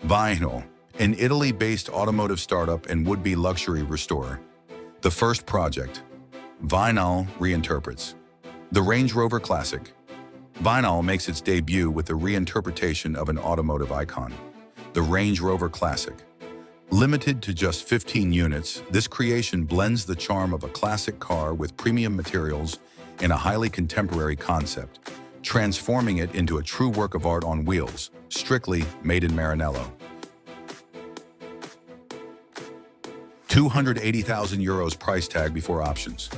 Vinile, an Italy-based automotive startup and would-be luxury restorer. The first project, Vinile reinterprets. The Range Rover Classic. Vinile makes its debut with the reinterpretation of an automotive icon, the Range Rover Classic. Limited to just 15 units, this creation blends the charm of a classic car with premium materials and a highly contemporary concept, transforming it into a true work of art on wheels, strictly made in Maranello. €280,000 price tag before options.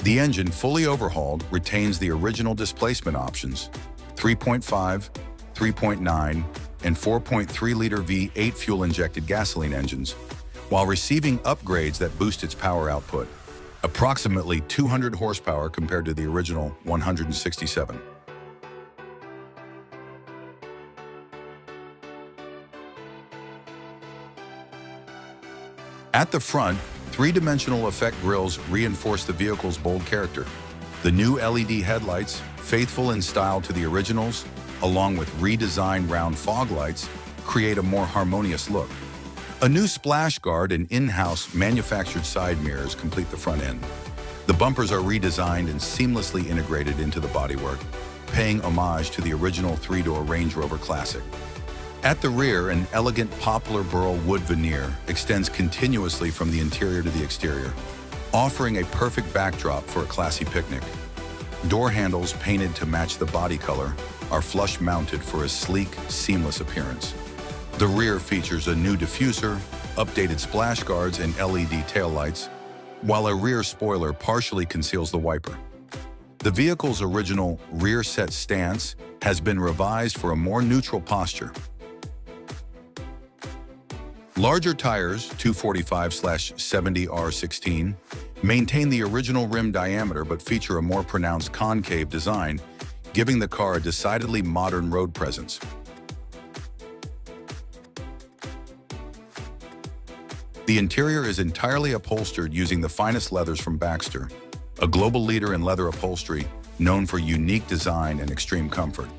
The engine, fully overhauled, retains the original displacement options, 3.5, 3.9, and 4.3-liter V8 fuel-injected gasoline engines, while receiving upgrades that boost its power output, approximately 200 horsepower compared to the original 167. At the front, three-dimensional effect grills reinforce the vehicle's bold character. The new LED headlights, faithful in style to the originals, along with redesigned round fog lights, create a more harmonious look. A new splash guard and in-house manufactured side mirrors complete the front end. The bumpers are redesigned and seamlessly integrated into the bodywork, paying homage to the original three-door Range Rover Classic. At the rear, an elegant poplar burl wood veneer extends continuously from the interior to the exterior, offering a perfect backdrop for a classy picnic. Door handles, painted to match the body color, are flush-mounted for a sleek, seamless appearance. The rear features a new diffuser, updated splash guards, and LED taillights, while a rear spoiler partially conceals the wiper. The vehicle's original rear set stance has been revised for a more neutral posture. Larger tires, 245/70R16, maintain the original rim diameter but feature a more pronounced concave design, giving the car a decidedly modern road presence. The interior is entirely upholstered using the finest leathers from Baxter, a global leader in leather upholstery known for unique design and extreme comfort.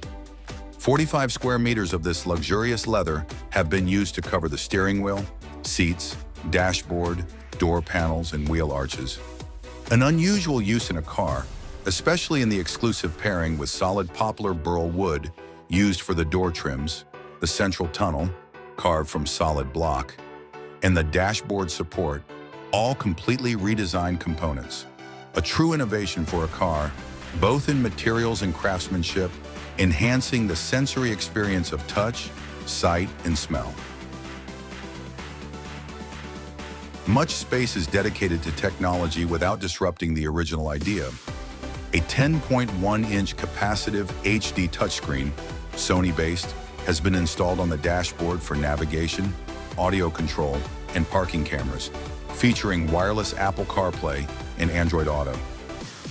45 square meters of this luxurious leather have been used to cover the steering wheel, seats, dashboard, door panels, and wheel arches. An unusual use in a car, especially in the exclusive pairing with solid poplar burl wood used for the door trims, the central tunnel, carved from solid block, and the dashboard support, all completely redesigned components. A true innovation for a car, both in materials and craftsmanship, enhancing the sensory experience of touch, sight, and smell. Much space is dedicated to technology without disrupting the original idea. A 10.1-inch capacitive HD touchscreen, Sony-based, has been installed on the dashboard for navigation, audio control, and parking cameras, featuring wireless Apple CarPlay and Android Auto.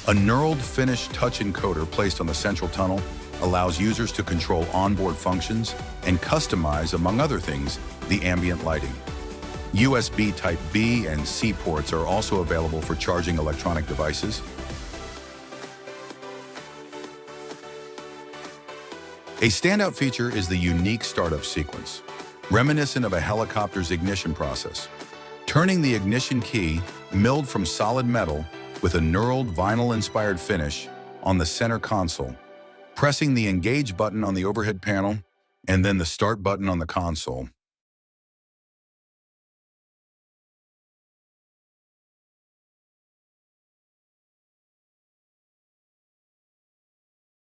A knurled finish touch encoder placed on the central tunnel allows users to control onboard functions and customize, among other things, the ambient lighting. USB Type-B and C ports are also available for charging electronic devices. A standout feature is the unique startup sequence, reminiscent of a helicopter's ignition process. Turning the ignition key, milled from solid metal with a knurled vinyl-inspired finish, on the center console, pressing the engage button on the overhead panel, and then the start button on the console,